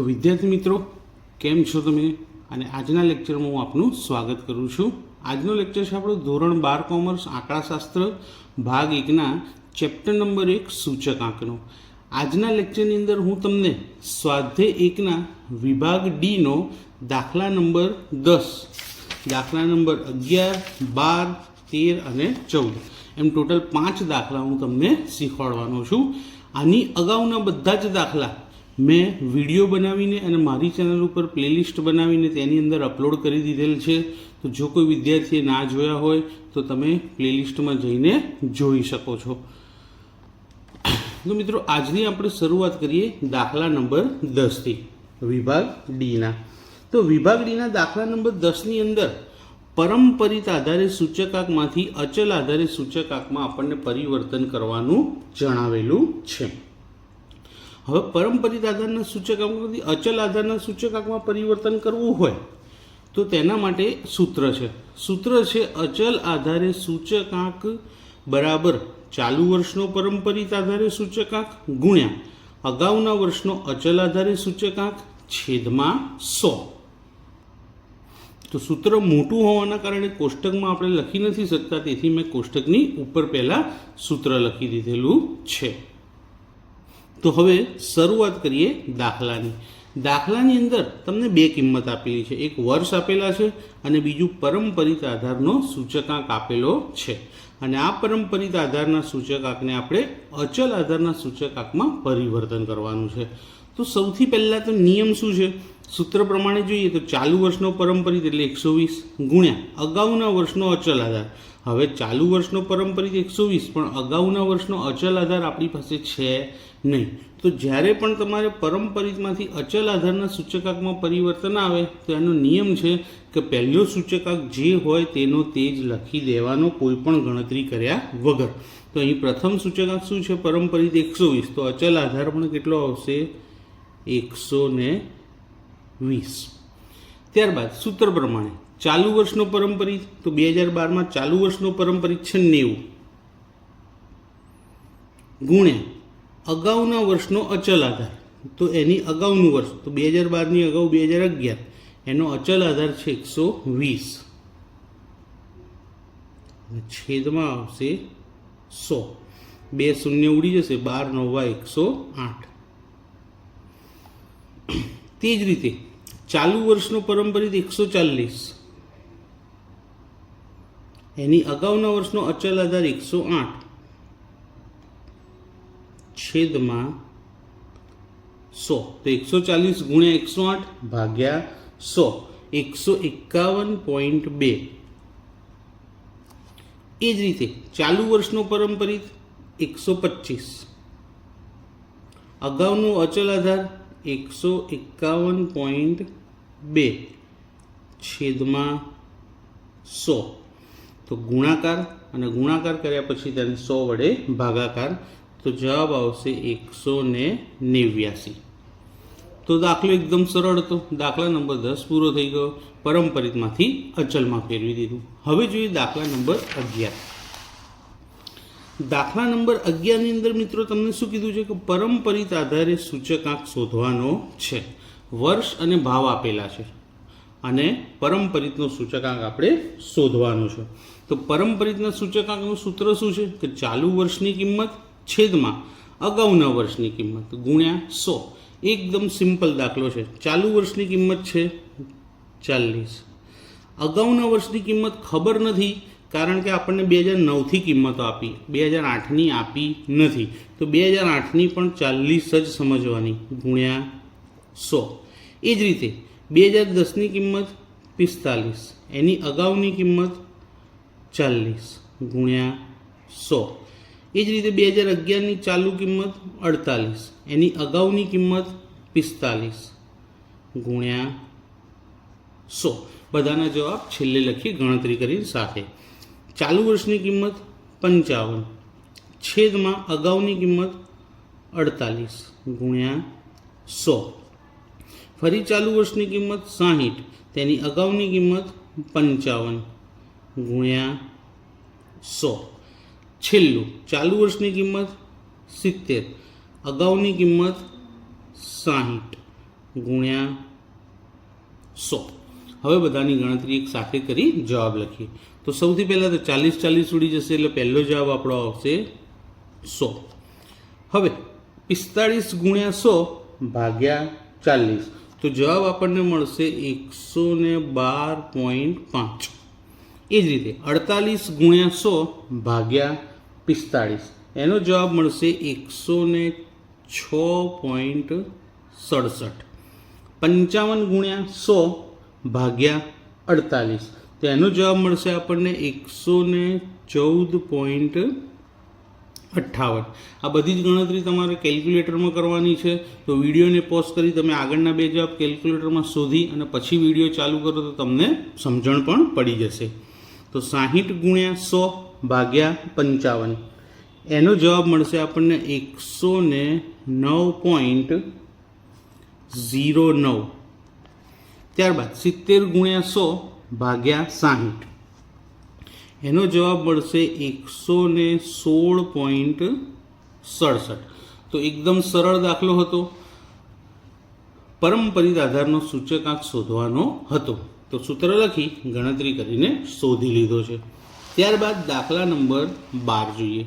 તો વિદ્યાર્થી મિત્રો કેમ છો તમે? અને આજના લેક્ચરમાં હું આપનું સ્વાગત કરું છું. આજનો લેક્ચર છે આપણો ધોરણ 12 કોમર્સ આંકડાશાસ્ત્ર ભાગ 1ના ચેપ્ટર નંબર 1 સૂચકાંકનો. આજના લેક્ચરની અંદર હું તમને સ્વાધ્યાય 1ના વિભાગ ડીનો દાખલા નંબર 10, દાખલા નંબર 11, 12, 13 અને 14 એમ ટોટલ 5 દાખલા હું તમને શીખવાડવાનો છું. આની અગાઉના બધા જ દાખલા મેં વિડીયો બનાવીને અને મારી ચેનલ ઉપર પ્લેલિસ્ટ બનાવીને તેની અંદર અપલોડ કરી દીધેલ છે. તો જો કોઈ વિદ્યાર્થીએ ના જોયા હોય તો તમે પ્લેલિસ્ટમાં જઈને જોઈ શકો છો. તો મિત્રો આજની આપણે શરૂઆત કરીએ દાખલા નંબર 10થી વિભાગ ડીના. તો વિભાગ ડીના દાખલા નંબર 10ની અંદર પરંપરિત આધારે સૂચકાંકમાંથી અચલ આધારે સૂચકાંકમાં આપણને પરિવર્તન કરવાનું જણાવેલું છે. હવે પરંપરિત આધારના સૂચકાંકમાંથી અચલ આધારના સૂચકાંકમાં પરિવર્તન કરવું હોય તો તેના માટે સૂત્ર છે અચલ આધારે સૂચકાંક બરાબર ચાલુ વર્ષનો પરંપરિત આધારે સૂચકાંક ગુણ્યા અગાઉના વર્ષનો અચલ આધારે સૂચકાંક છેદમાં 100. તો સૂત્ર મોટું હોવાના કારણે કોષ્ટકમાં આપણે લખી નથી શકતા, તેથી મેં કોષ્ટકની ઉપર પહેલાં સૂત્ર લખી દીધેલું છે. તો હવે શરૂઆત કરીએ દાખલાની. દાખલાની અંદર તમને બે કિંમત આપેલી છે, એક વર્ષ આપેલા છે અને બીજું પરંપરિત આધારનો સૂચકાંક આપેલો છે. અને આ પરંપરિત આધારના સૂચકાંકને આપણે અચલ આધારના સૂચકાંકમાં પરિવર્તન કરવાનું છે. તો સૌથી પહેલાં તો નિયમ શું છે? સૂત્ર પ્રમાણે જોઈએ તો ચાલુ વર્ષનો પરંપરિત એટલે 120 ગુણ્યા અગાઉના વર્ષનો અચલ આધાર. હવે ચાલુ વર્ષનો પરંપરિત 120 પણ અગાઉના વર્ષનો અચલ આધાર આપણી પાસે છે નહીં. તો જ્યારે પણ તમારે પરંપરિતમાંથી અચલ આધારના સૂચકાંકમાં પરિવર્તન આવે તો એનો નિયમ છે કે પહેલો સૂચકાંક જે હોય તેનો તે જ લખી દેવાનો, કોઈ પણ ગણતરી કર્યા વગર. તો અહીં પ્રથમ સૂચકાંક શું છે? પરંપરિત 120. તો અચલ આધાર પણ કેટલો આવશે? 120. ત્યારબાદ સૂત્ર પ્રમાણે ચાલુ વર્ષનો પરંપરિત, તો 2012માં ચાલુ વર્ષનો પરંપરિત છે 90 ગુણ્યા અગાઉના વર્ષનો અચલ આધાર, તો એની અગાઉનું વર્ષ, તો 2012ની અગાઉ 2011, એનો અચલ આધાર છે 120 છેદમાં આવશે 100. 2 શૂન્ય ઉડી જશે, 12 9 108. તે જ રીતે ચાલુ વર્ષનો પરંપરિત 140, એની અગાઉના વર્ષનો અચલ આધાર 108 છેદમાં 100. તો 140 ગુણ્યા 108 ભાગ્યા 100, 151.2. એ જ રીતે ચાલુ વર્ષનો પરંપરિત 125, અગાઉનો અચલ આધાર 151.2 છેદમાં 100. તો ગુણાકાર, અને ગુણાકાર કર્યા પછી તેને 100 વડે ભાગાકાર, તો જવાબ આવશે 189. તો દાખલો એકદમ સરળ હતો. દાખલા નંબર 10 પૂરો થઈ ગયો. પરંપરિતમાંથી અચલમાં ફેરવી દીધું. હવે જોઈએ દાખલા નંબર 11. દાખલા નંબર 11ની અંદર મિત્રો તમને શું કીધું છે કે પરંપરિત આધારે સૂચકાંક શોધવાનો છે. વર્ષ અને ભાવ આપેલા છે અને પરંપરિતનો સૂચકાંક આપણે શોધવાનો છે. તો પરંપરિતના સૂચકાંકનું સૂત્ર શું છે કે ચાલુ વર્ષની કિંમત છેદમાં અગાઉના વર્ષની કિંમત ગુણ્યા 100. એકદમ સિમ્પલ દાખલો છે. ચાલુ વર્ષની કિંમત છે 40, અગાઉના વર્ષની કિંમત ખબર નથી કારણ કે આપણને 2009થી કિંમતો આપી, 2008ની આપી નથી. તો 2008ની પણ 40 જ સમજવાની ગુણ્યા 100. એ જ રીતે 2010ની કિંમત 45, એની અગાઉની કિંમત 40 ગુણ્યા 100. એ જ રીતે 2011ની ચાલુ કિંમત 48, એની અગાઉની કિંમત 45 ગુણ્યા 100. બધાના જવાબ છેલ્લે લખી ગણતરી કરી સાથે. ચાલુ વર્ષની કિંમત 55 છેદમાં અગાઉની કિંમત 48 ગુણ્યા 100. ફરી ચાલુ વર્ષની કિંમત 60, તેની અગાઉની કિંમત 55 ગુણ્યા 100. છેલ્લું ચાલુ વર્ષની કિંમત 70, અગાઉની કિંમત 60 ગુણ્યા 100. હવે બધાની ગણતરી એક સાથે કરી જવાબ લખીએ. તો સૌથી પહેલાં તો 40 ઉડી જશે એટલે પહેલો જવાબ આપણો આવશે 100. હવે 45 ગુણ્યા 100 ભાગ્યા 40, તો જવાબ આપણને મળશે 112.5. એ જ રીતે 48 ગુણ્યા 100 ભાગ્યા 45, એનો જવાબ મળશે 106.67. 55 ગુણ્યા 100 ભાગ્યા 48, તો એનો જવાબ મળશે આપણને 114.58. આ બધી જ ગણતરી તમારે કેલ્ક્યુલેટરમાં કરવાની છે. તો વિડીયોને પોઝ કરી તમે આગળના બે જવાબ કેલ્ક્યુલેટરમાં શોધી અને પછી વિડીયો ચાલુ કરો તો તમને સમજણ પણ પડી જશે. તો 60 ગુણ્યા 100 ભાગ્યા 55, એનો જવાબ મળશે આપણને 109.09. ત્યારબાદ 70 ગુણ્યા 100 ભાગ્યા 60, એનો જવાબ મળશે 116.67. તો એકદમ સરળ દાખલો હતો. પરંપરિત આધારનો સૂચકાંક શોધવાનો હતો. તો સૂત્ર લખી ગણતરી કરીને શોધી લીધો છે. ત્યારબાદ દાખલા નંબર 12 જોઈએ.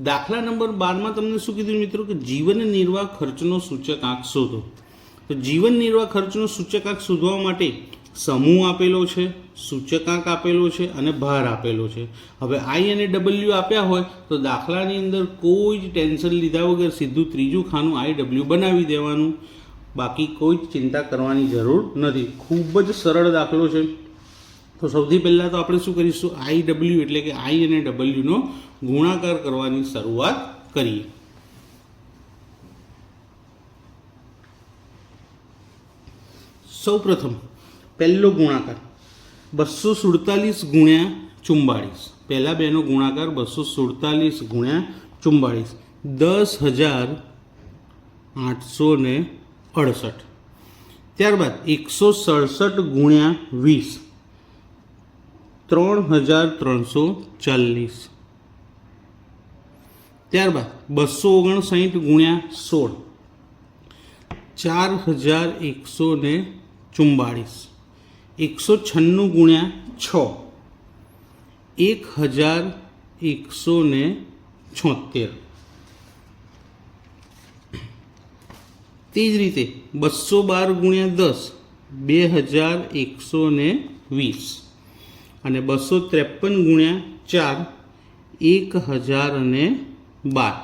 દાખલા નંબર 12માં તમને શું કીધું મિત્રો કે જીવન નિર્વાહ ખર્ચનો સૂચકાંક શોધો. તો જીવન નિર્વાહ ખર્ચનો સૂચકાંક શોધવા માટે સમૂહ આપેલો છે, સૂચકાંક આપેલો છે અને ભાર આપેલો છે. હવે આઈ અને ડબલ્યુ આપ્યા હોય તો દાખલાની અંદર કોઈ જ ટેન્શન લીધા વગર સીધું ત્રીજું ખાનું આઈ ડબલ્યુ બનાવી દેવાનું. બાકી કોઈ જ ચિંતા કરવાની જરૂર નથી. ખૂબ જ સરળ દાખલો છે. તો સૌથી પહેલાં તો આપણે શું કરીશું, આઈ ડબલ્યુ એટલે કે આઈ અને ડબલ્યુનો ગુણાકાર કરવાની શરૂઆત કરીએ. સૌ પ્રથમ પહેલો ગુણાકાર 247 ગુણ્યા 44. પહેલા બેનો ગુણાકાર 247 ગુણ્યા 44, 10,868. ત્યારબાદ 167 ગુણ્યા 20, 3,340. ત્યારબાદ 259 ગુણ્યા 16, 4,144. 196 ગુણ્યા 6, 1,176. તે જ રીતે 212 ગુણ્યા 10, 2,120. અને 253 ગુણ્યા 4, 1,012.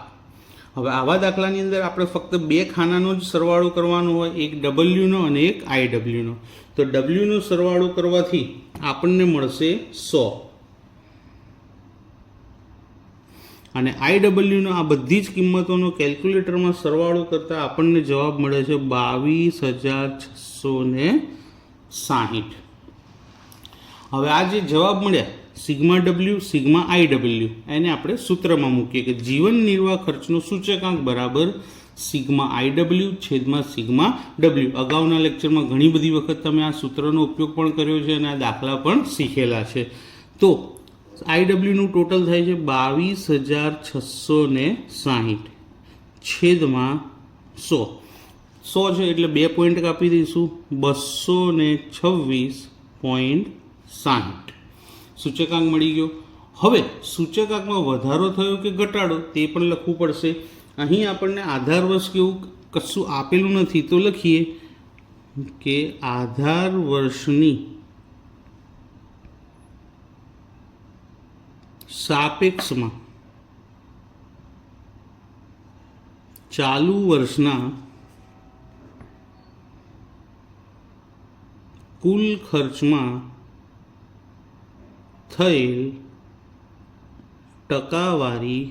હવે આવા દાખલાની અંદર આપણે ફક્ત બે ખાનાનો જ સરવાળો કરવાનો હોય, એક ડબલ્યુનો અને એક આઈ ડબલ્યુનો. તો ડબલ્યુનો સરવાળો કરવાથી આપણને મળશે 100 અને આઈ ડબલ્યુનો આ બધી જ કિંમતોનો કેલ્ક્યુલેટરમાં સરવાળો કરતાં આપણને જવાબ મળે છે 22,660. હવે આ જે જવાબ મળ્યા સિગ્મા ડબલ્યુ સિગ્મા આઈ ડબલ્યુ, એને આપણે સૂત્રમાં મૂકીએ કે જીવન નિર્વાહ ખર્ચનો સૂચકાંક બરાબર સિગ્મા આઈ ડબલ્યુ છેદમાં સિગ્મા ડબલ્યુ. અગાઉના લેક્ચરમાં ઘણી બધી વખત તમે આ સૂત્રનો ઉપયોગ પણ કર્યો છે અને આ દાખલા પણ શીખેલા છે. તો આઈ ડબલ્યુનું ટોટલ થાય છે 22,660 છેદમાં 100. 100 છે એટલે 2 પોઈન્ટ કાપી દઈશું, 226.60 સૂચકાંક મળી ગયો. હવે સૂચકાંકમાં વધારો થયો કે ઘટાડો તે પણ લખવું પડશે. અહીં આપણને આધાર વર્ષ કેવું કશું આપેલું નથી, તો લખીએ કે આધાર વર્ષની સાપેક્ષમાં ચાલુ વર્ષના કુલ ખર્ચમાં થયેલ ટકાવારી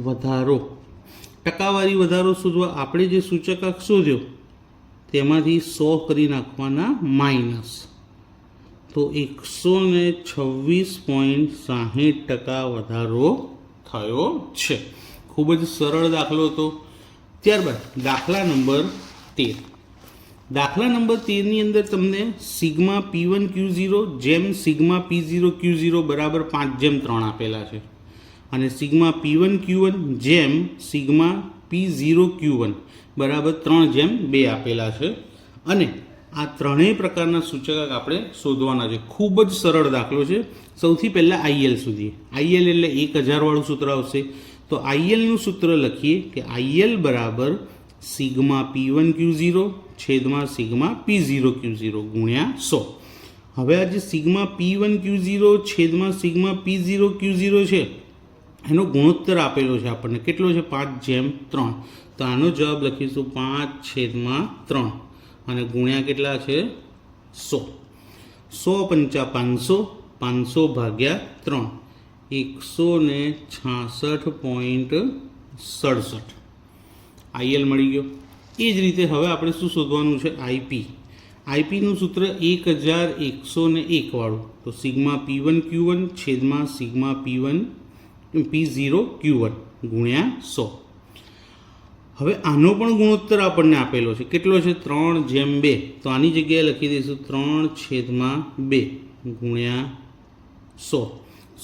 વધારો. ટકાવારી વધારો શોધવા આપણે જે સૂચકાંક શોધ્યો તેમાંથી 100 કરી નાખવાના માઇનસ, તો 126.60% વધારો થયો છે. ખૂબ જ સરળ દાખલો હતો. ત્યારબાદ દાખલા નંબર 13. દાખલા નંબર 13ની અંદર તમને સિગ્મા P1 Q0 જેમ સિગ્મા P0 Q0 બરાબર 5:3 આપેલા છે અને સિગ્મા P1 Q1 જેમ સિગ્મા P0 Q1 બરાબર 3/2 આપેલા છે અને આ ત્રણેય પ્રકારના સૂચકાંક આપણે શોધવાના છે. ખૂબ જ સરળ દાખલો છે. સૌથી પહેલાં આઈએલ શોધીએ. આઈએલ એટલે 1000 વાળું સૂત્ર આવશે. તો આઈએલનું સૂત્ર લખીએ કે આઈએલ બરાબર સિગ્મા P1 Q0 છેદમાં સિગ્મા P0 Q0 ગુણ્યા 100. હવે આ જે સિગ્મા P1 Q0 છેદમાં સિગ્મા P0 Q0 છે એનો ગુણોત્તર આપેલો છે આપણને. કેટલો છે? 5/3. તો આનો જવાબ લખીશું 5/3 અને ગુણ્યા કેટલા છે? 100. 100 પંચા 500, 500 ભાગ્યા 3, 166.67. આઈએલ મળી ગયો. એ જ રીતે હવે આપણે શું શોધવાનું છે? આઈપી. આઈપીનું સૂત્ર 1101 વાળું. તો સિગ્મા P1 Q1 છેદમાં સિગ્મા P0 Q1 ગુણ્યા 100. હવે આનો પણ ગુણોત્તર આપણને આપેલો છે. કેટલો છે? 3/2. તો આની જગ્યાએ લખી દઈશું 3/2 ગુણ્યા 100.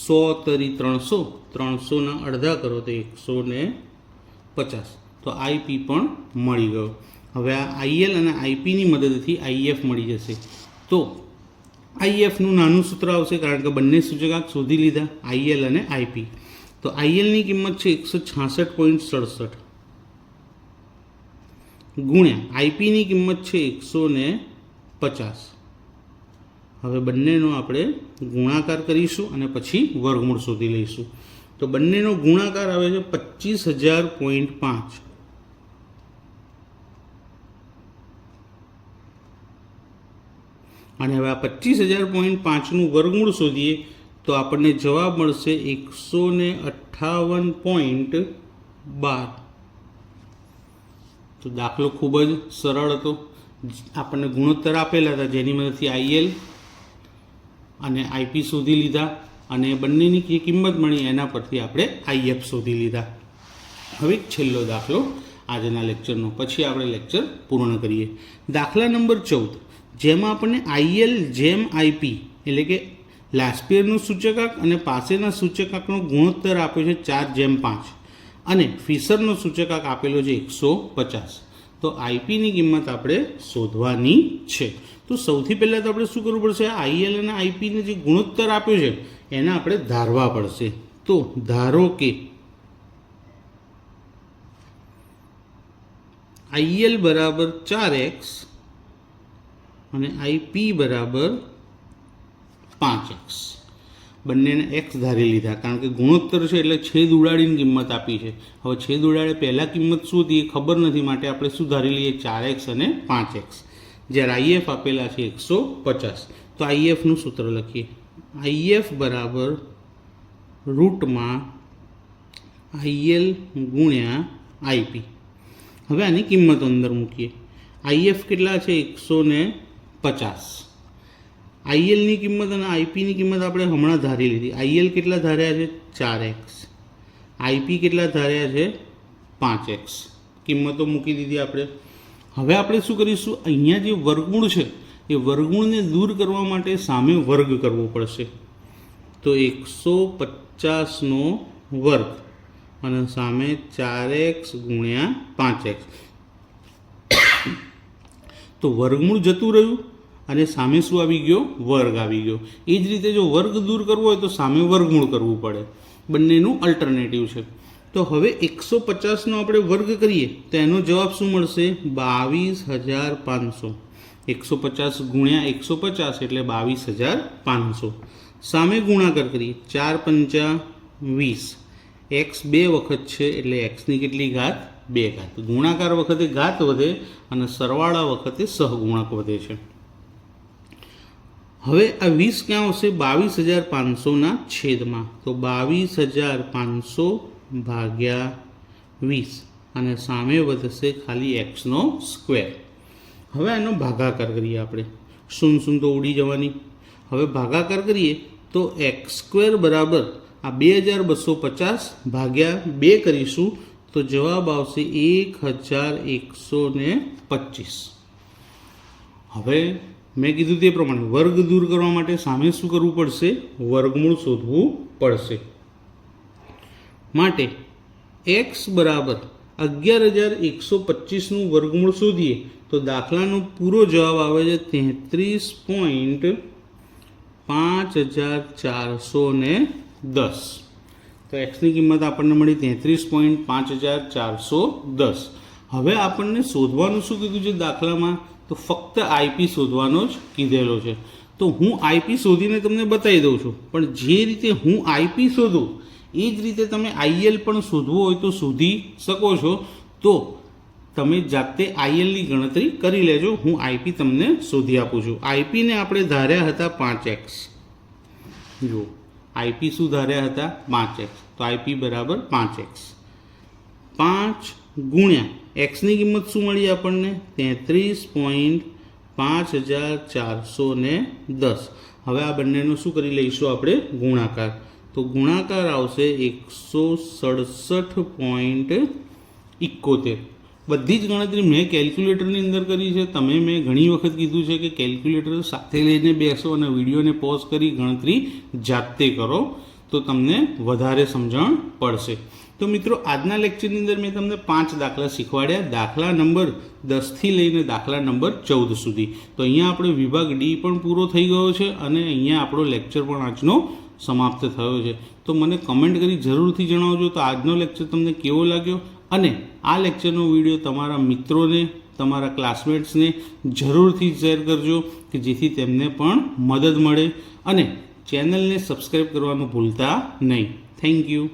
100 તરી 300, 300ના અડધા કરો તો 150. તો આઈપી પણ મળી ગયો. હવે આ આઈએલ અને આઈપીની મદદથી આઈએફ મળી જશે. તો આઈએફનું નાનું સૂત્ર આવશે કારણ કે બંને સૂચકાંક શોધી લીધા, આઈએલ અને આઈપી. તો આઈએલની કિંમત છે 166.67 ગુણ્યા આઈપીની કિંમત છે 150. હવે બંનેનો આપણે ગુણાકાર કરીશું અને પછી વર્ગમૂળ શોધી લઈશું. તો બંનેનો ગુણાકાર આવે છે 25,000.5 અને હવે આ 25,000.5નું વર્ગમૂળ શોધીએ તો આપણને જવાબ મળશે 158.12. તો દાખલો ખૂબ જ સરળ હતો. આપણને ગુણોત્તર આપેલા હતા જેની મદદથી આઈએલ અને આઈપી શોધી લીધા અને બંનેની જે કિંમત મળી એના પરથી આપણે આઈએફ શોધી લીધા. હવે છેલ્લો દાખલો આજના લેક્ચરનો, પછી આપણે લેક્ચર પૂર્ણ કરીએ. દાખલા નંબર 14, જેમાં આપણને આઈએલ જેમ આઈપી એટલે કે લાસ્પિયરનું સૂચકાંક અને પાસેના સૂચકાંકનો ગુણોત્તર આપ્યો છે 4/5 અને ફિશરનો સૂચકાંક આપેલો છે 150. તો આઈપીની કિંમત આપણે શોધવાની છે. તો સૌથી પહેલાં તો આપણે શું કરવું પડશે? આઈએલ અને આઈપીને જે ગુણોત્તર આપ્યો છે એને આપણે ધારવા પડશે. તો ધારો કે આઈએલ બરાબર 4x અને આઈપી બરાબર 5x. બંનેને x ધારી લીધા કારણ કે ગુણોત્તર છે એટલે છેદ ઉડાડીને કિંમત આપી છે. હવે છેદ ઉડાડે પહેલાં કિંમત શું હતી એ ખબર નથી, માટે આપણે શું ધારી લઈએ? 4x અને 5x. જ્યારે આઈએફ આપેલા છે 150. તો આઈએફનું સૂત્ર લખીએ. આઈએફ બરાબર રૂટમાં આઈએલ ગુણ્યા આઈપી. હવે આની કિંમતો અંદર મૂકીએ. આઈએફ કેટલા છે? 150. આઈએલની કિંમત અને આઈપીની કિંમત આપણે હમણાં ધારી લીધી. આઈએલ કેટલા ધાર્યા છે? 4x. આઈપી કેટલા ધાર્યા છે? 5x. કિંમતો મૂકી દીધી આપણે. હવે આપણે શું કરીશું? અહીંયા જે વર્ગમૂળ છે એ વર્ગમૂળને દૂર કરવા માટે સામે વર્ગ કરવો પડશે. તો 150નો વર્ગ અને સામે 4x ગુણ્યા 5x. તો વર્ગમૂળ જતું રહ્યું અને સામે શું આવી ગયો? વર્ગ આવી ગયો. એ જ રીતે જો વર્ગ દૂર કરવો હોય તો સામે વર્ગમૂળ કરવું પડે. બંનેનું અલ્ટરનેટિવ છે. તો હવે 150નો આપણે વર્ગ કરીએ તો એનો જવાબ શું મળશે? 22,500. 150 ગુણ્યા 150 એટલે 22,500. સામે ગુણાકાર કરીએ. 4 પંચા 20. એક્સ 2 વખત છે એટલે એક્સની કેટલી ઘાત? 2 ઘાત. ગુણાકાર વખતે ઘાત વધે અને સરવાળા વખતે સહગુણક વધે છે. હવે આ 20 ક્યાં આવશે? 22,500ના છેદમાં. તો 22,500 ભાગ્યા 20 અને સામે વધશે ખાલી એક્સનો સ્ક્વેર. હવે આનો ભાગાકાર કરીએ આપણે. શૂન્ય તો ઉડી જવાની. હવે ભાગાકાર કરીએ તો એક્સ સ્ક્વેર બરાબર આ 2250 ભાગ્યા 2 કરીશું તો જવાબ આવશે 1125. હવે મેં કીધું તે પ્રમાણે વર્ગ દૂર કરવા માટે સામે શું કરવું પડશે? વર્ગમૂળ શોધવું પડશે. માટે x બરાબર 11,125નું વર્ગમૂળ શોધીએ તો દાખલાનો પૂરો જવાબ આવે છે 33.5410. તો એક્સની કિંમત આપણને મળી 33.5410. હવે આપણને શોધવાનું શું કીધું છે દાખલામાં? તો ફક્ત આઈપી શોધવાનો જ કીધેલો છે. તો હું આઈપી શોધીને તમને બતાવી દઉં છું, પણ જે રીતે હું આઈપી શોધું એ જ રીતે તમે આઈએલ પણ શોધવું હોય તો શોધી શકો છો. તો તમે જાતે આઈએલની ગણતરી કરી લેજો. હું આઈપી તમને શોધી આપું છું. આઈપીને આપણે ધાર્યા હતા 5x. જુઓ, આઈપી શું ધાર્યા હતા? 5x. તો આઈપી બરાબર 5x. 5 ગુણ્યા એક્સની કિંમત શું મળી આપણને? 33.5410. હવે આ બંનેનો શું કરી લઈશું આપણે? ગુણાકાર. તો ગુણાકાર આવશે 167.71. બધી જ ગણતરી મેં કેલ્ક્યુલેટરની અંદર કરી છે. તમે મેં ઘણી વખત કીધું છે કે કેલ્ક્યુલેટર સાથે લઈને બેસો અને વિડીયોને પોઝ કરી ગણતરી જાતે કરો તો તમને વધારે સમજણ પડશે. તો મિત્રો, આજના લેક્ચરની અંદર મેં તમને 5 દાખલા શીખવાડ્યા, દાખલા નંબર 10થી લઈને દાખલા નંબર 14 સુધી. તો અહીંયા આપણે વિભાગ ડી પણ પૂરો થઈ ગયો છે અને અહીંયા આપણો લેક્ચર પણ આજનો સમાપ્ત થયો છે. તો મને કમેન્ટ કરી જરૂરથી જણાવજો તો આજનો લેક્ચર તમને કેવો લાગ્યો, અને આ લેક્ચરનો વિડીયો તમારા મિત્રોને, તમારા ક્લાસમેટ્સને જરૂરથી શેર કરજો કે જેથી તેમને પણ મદદ મળે, અને ચેનલને સબસ્ક્રાઈબ કરવાનું ભૂલતા નહીં. Thank you.